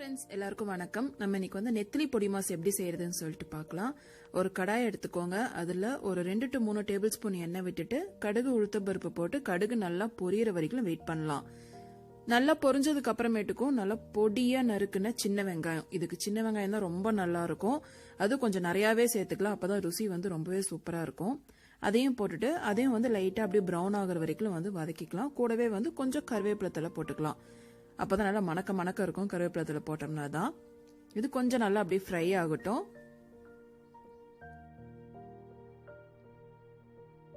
Friends எல்லாருக்கும் வணக்கம். நம்ம இன்னைக்கு வந்து நெத்திலி பொடிமாஸ் எப்படி செய்யறதுன்னு சொல்லிட்டு பார்க்கலாம். ஒரு கடாய் எடுத்துக்கோங்க. அதுல ஒரு 2 to 3 டேபிள் ஸ்பூன் எண்ணெய் விட்டுட்டு கடுகு உளுத்தம் பருப்பு போட்டு கடுகு நல்லா பொரியற வரைக்கும் வெயிட் பண்ணலாம். நல்லா பொரிஞ்சதுக்கு அப்புறமேட்டுக்கும் நல்லா பொடியா நறுக்குன சின்ன வெங்காயம். இதுக்கு சின்ன வெங்காயம் தான் ரொம்ப நல்லா இருக்கும். அது கொஞ்சம் நிறையவே சேர்த்துக்கலாம். அப்பதான் ருசி வந்து ரொம்பவே சூப்பரா இருக்கும். அதையும் போட்டுட்டு அதையும் வந்து லைட்டா அப்படியே பிரவுன் ஆகுற வரைக்கும் வந்து வதக்கிக்கலாம். கூடவே வந்து கொஞ்சம் கருவேப்பிலை தழை போட்டுக்கலாம். அப்பதான் நல்லா மணக்க இருக்கும். கருவேப்பிலை போட்டோம்னா தான் இது கொஞ்சம் நல்லா அப்படியே ஃப்ரை ஆகட்டும்.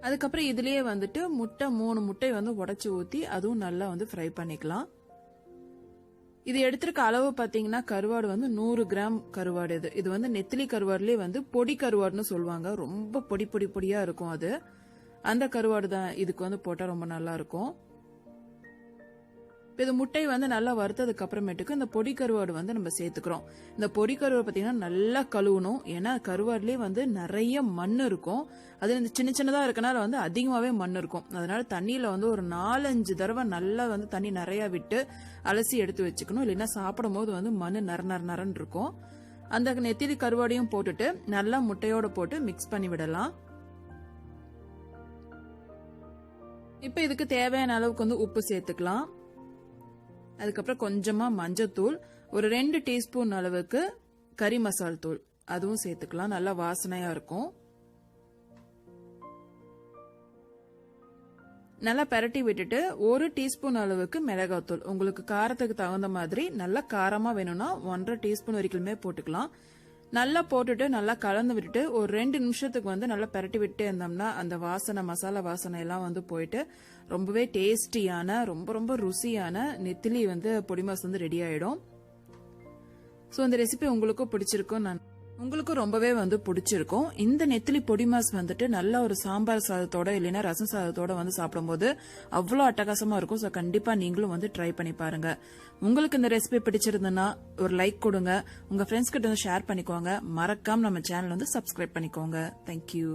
அதுக்கப்புறம் இதுலயே வந்துட்டு 3 முட்டை வந்து உடைச்சு ஊத்தி அதுவும் நல்லா வந்து ஃப்ரை பண்ணிக்கலாம். இது எடுத்திருக்க அளவு பாத்தீங்கன்னா கருவாடு வந்து 100 கிராம் கருவாடு. இது வந்து நெத்திலி கருவாடுலயே வந்து பொடி கருவாடுன்னு சொல்லுவாங்க. ரொம்ப பொடியா இருக்கும். அது அந்த கருவாடு தான் இதுக்கு வந்து போட்டா ரொம்ப நல்லா இருக்கும். இது முட்டை வந்து நல்லா வறுத்ததுக்கு அப்புறமேட்டுக்கு இந்த பொடி கருவாடு வந்து நம்ம சேர்த்துக்கிறோம். இந்த பொடி கருவாடு பாத்தீங்கன்னா நல்லா கழுவணும். ஏன்னா கருவாடுலயே வந்து நிறைய மண் இருக்கும். அது இந்த சின்னதா இருக்கனால வந்து அதிகமாவே மண் இருக்கும். அதனால தண்ணியில வந்து ஒரு 4-5 தடவை நல்லா வந்து தண்ணி நிறைய விட்டு அலசி எடுத்து வச்சுக்கணும். இல்லைன்னா சாப்பிடும் போது வந்து மண் நரன்னு இருக்கும். அந்த நெத்திலி கருவாடையும் போட்டுட்டு நல்லா முட்டையோட போட்டு மிக்ஸ் பண்ணி விடலாம். இப்ப இதுக்கு தேவையான அளவுக்கு வந்து உப்பு சேர்த்துக்கலாம். அதுக்கப்புறம் கொஞ்சமா மஞ்சத்தூள், ஒரு 2 டீஸ்பூன் அளவுக்கு கறி மசால் தூள் அதுவும் சேர்த்துக்கலாம். நல்லா வாசனையா இருக்கும். நல்லா பரட்டி விட்டுட்டு 1 டீஸ்பூன் அளவுக்கு மிளகாத்தூள், உங்களுக்கு காரத்துக்கு தகுந்த மாதிரி நல்லா காரமா வேணும்னா 1.5 டீஸ்பூன் வரைக்குமே போட்டுக்கலாம். நல்லா போட்டுட்டு நல்லா கலந்து விட்டுட்டு ஒரு 2 நிமிஷத்துக்கு வந்து நல்லா பரட்டி விட்டு இருந்தோம்னா அந்த வாசனை மசாலா வாசனை எல்லாம் வந்து போயிட்டு ரொம்பவே டேஸ்டியான ரொம்ப ருசியான நெத்திலி வந்து பொடிமாஸ் வந்து ரெடி ஆயிடும். சோ இந்த ரெசிபி உங்களுக்கும் பிடிச்சிருக்கும், உங்களுக்கும் ரொம்பவே வந்து பிடிச்சிருக்கும். இந்த நெத்திலி பொடிமாஸ் வந்துட்டு நல்ல ஒரு சாம்பார் சாதத்தோட இல்லைன்னா ரசம் சாதத்தோட வந்து சாப்பிடும்போது அவ்வளோ அட்டகாசமா இருக்கும். ஸோ கண்டிப்பா நீங்களும் வந்து ட்ரை பண்ணி பாருங்க. உங்களுக்கு இந்த ரெசிபி பிடிச்சிருந்ததுன்னா ஒரு லைக் கொடுங்க. உங்க ஃப்ரெண்ட்ஸ் கிட்ட வந்து ஷேர் பண்ணிக்கோங்க. மறக்காம நம்ம சேனல் வந்து சப்ஸ்கிரைப் பண்ணிக்கோங்க. தேங்க்யூ.